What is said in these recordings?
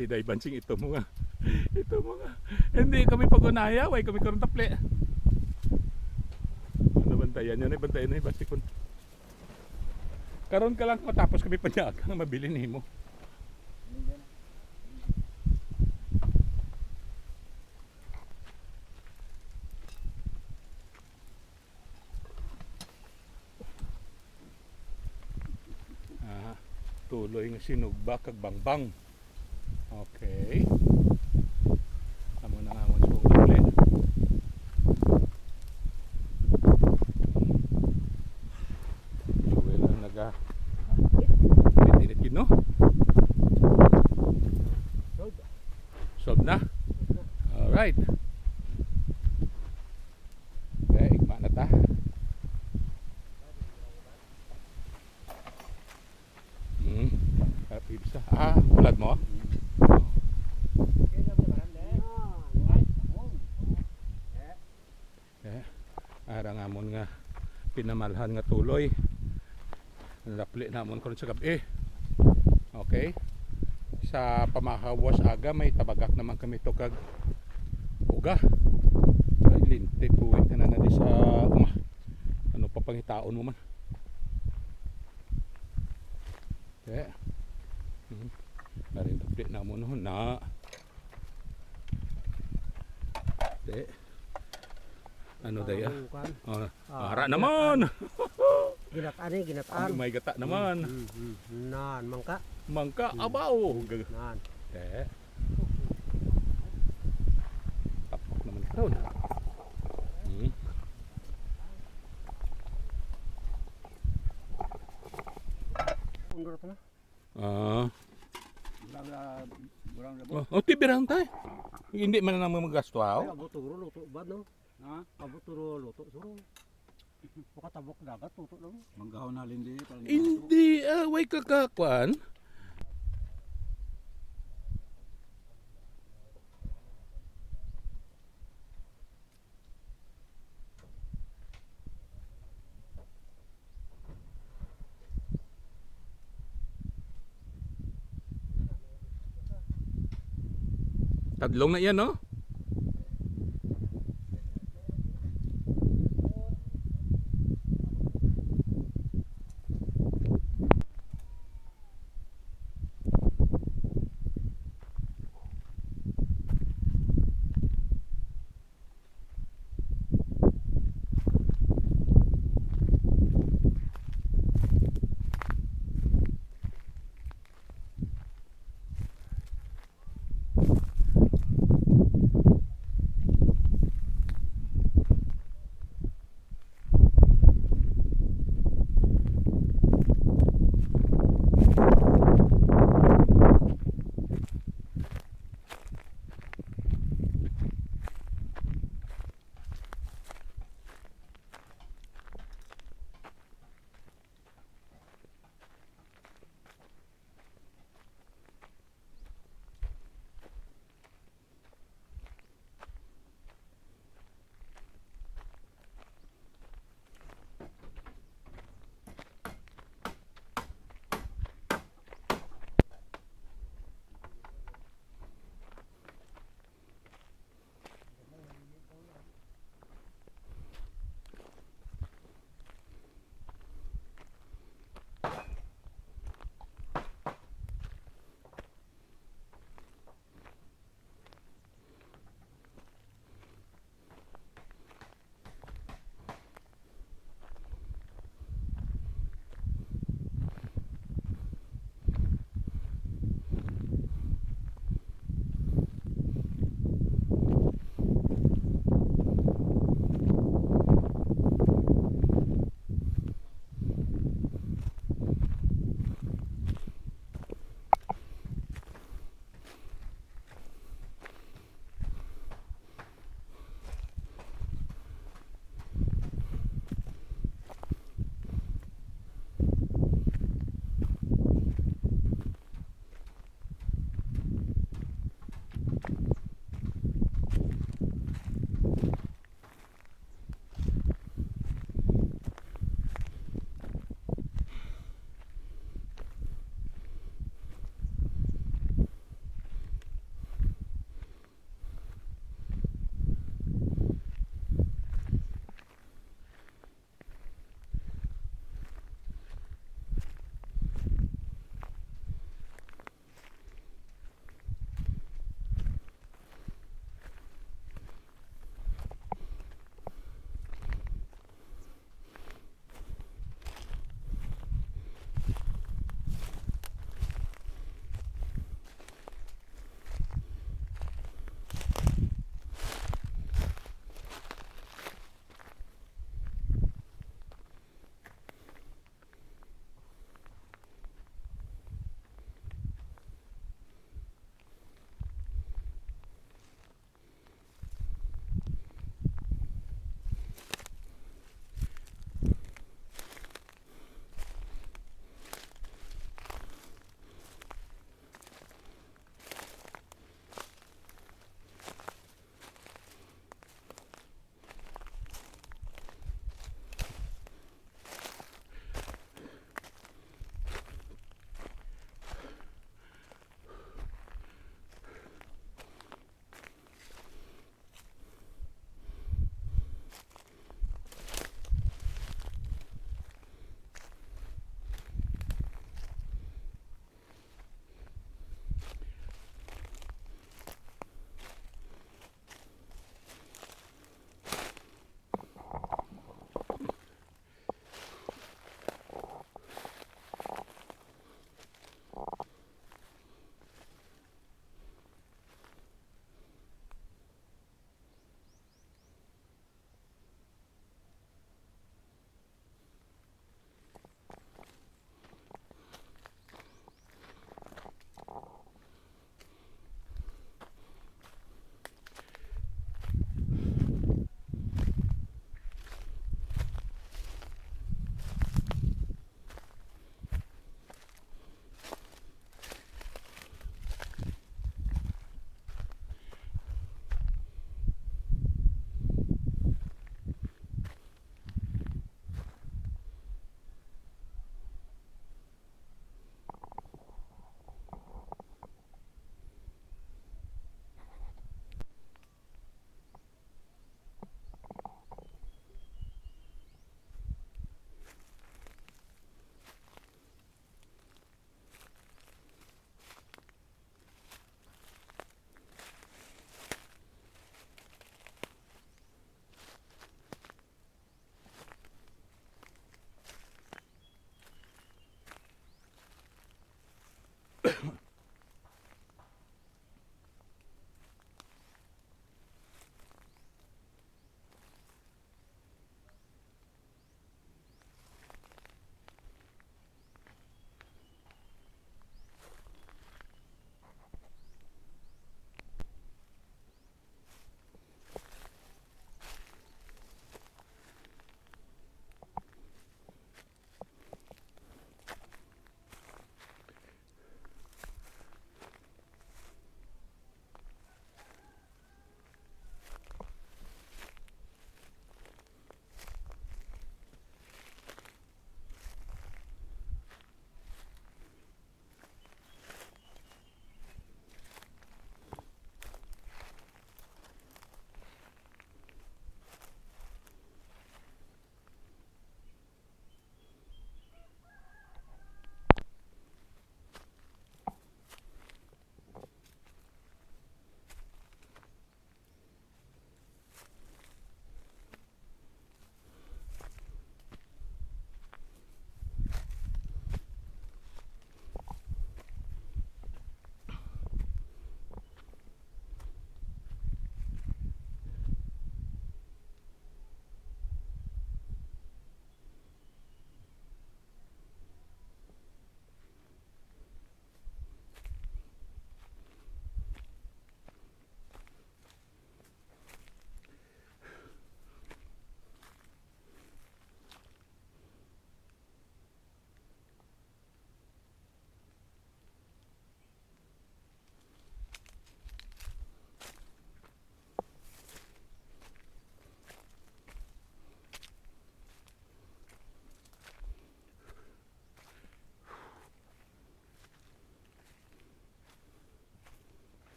si Day Bansing ito mga. Ito mga. Hindi kami pag-unaya, way kami karon taple. Ano bantayan yan, bantayan na basikon. Karon ka lang matapos kami panyagang mabili nimo. Tuloy nga sinugba kag bangbang. Okay. Amo na nga mo sugod ulit. Joel ang naga. Pinit yun no? Solve na? Alright. Okay, igma na ta. Ulad mo? Ara nga mon nga pinamalhan nga tuloy. Lapli namon karon sa gabi. Okay? Sa pamahawas aga may tabagak naman kami to kag uga. Ay linti puwi na na di sa ano pa pangitaon mo man. Okay. Narin tapit na mo no na. De. Ano daya? Ara naman. Ginataan eh, ginataan. May gata naman. Nan, mangka. Mangka abaw. Nan. De. Tapak naman karon. Undur pa na. Tibirang tayo. Hindi man naman magasto Ay, aw. abuturo luto ba no? Ha? Abuturo luto suro. Pakatabok dagat luto lang. Manggahon na lindi para Hindi way kakakwan. Tadlong na yan, no?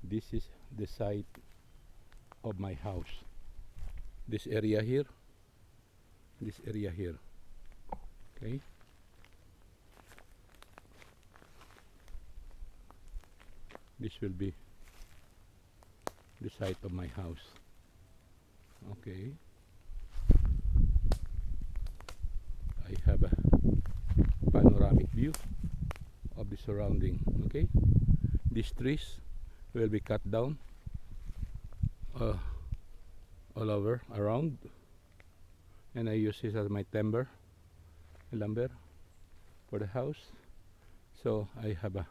This is the site of my house. This area here. This area here. Okay. This will be the site of my house. Okay. I have a panoramic view of the surrounding. Okay. These trees will be cut down all over around, and I use this as my lumber for the house. So I have a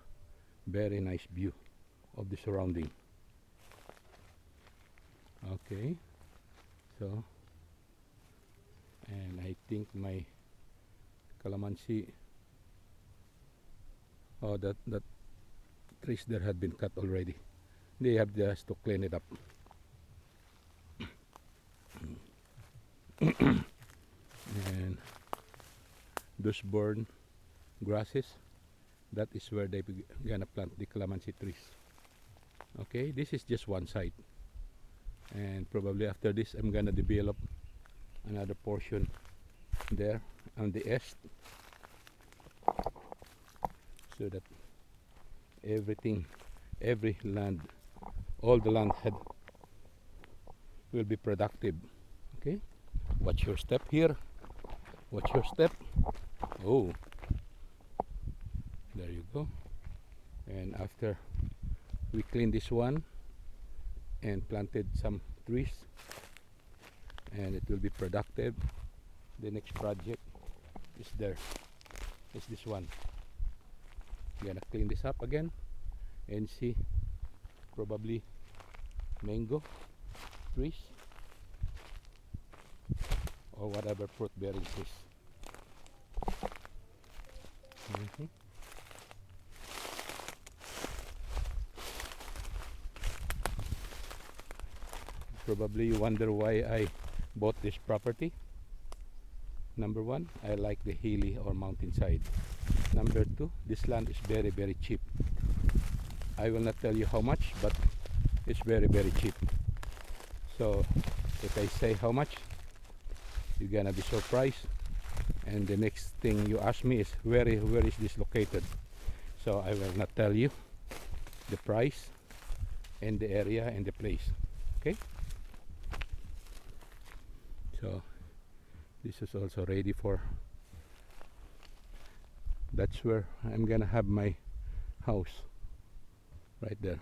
very nice view of the surrounding. Okay, so, and I think my calamansi, oh, that trees there had been cut already. They have just to clean it up. And those born grasses, that is where they gonna plant the calamansi trees. Okay, this is just one side, and probably after this I'm gonna develop another portion there on the east, so that every land, all the land had will be productive. Okay, watch your step here, watch your step. Oh, there you go. And after we clean this one and planted some trees, and it will be productive, the next project is there, is this one. Gonna clean this up again and see probably mango trees. or whatever fruit bearing is. Mhm. Probably you wonder why I bought this property. Number one, I like the hilly or mountainside. Number two, this land is very, very cheap. I will not tell you how much, but it's very, very cheap. So if I say how much, you're gonna be surprised. And the next thing you ask me is where is this located? So I will not tell you the price and the area and the place. Okay? So this is also ready for, that's where I'm gonna have my house right there.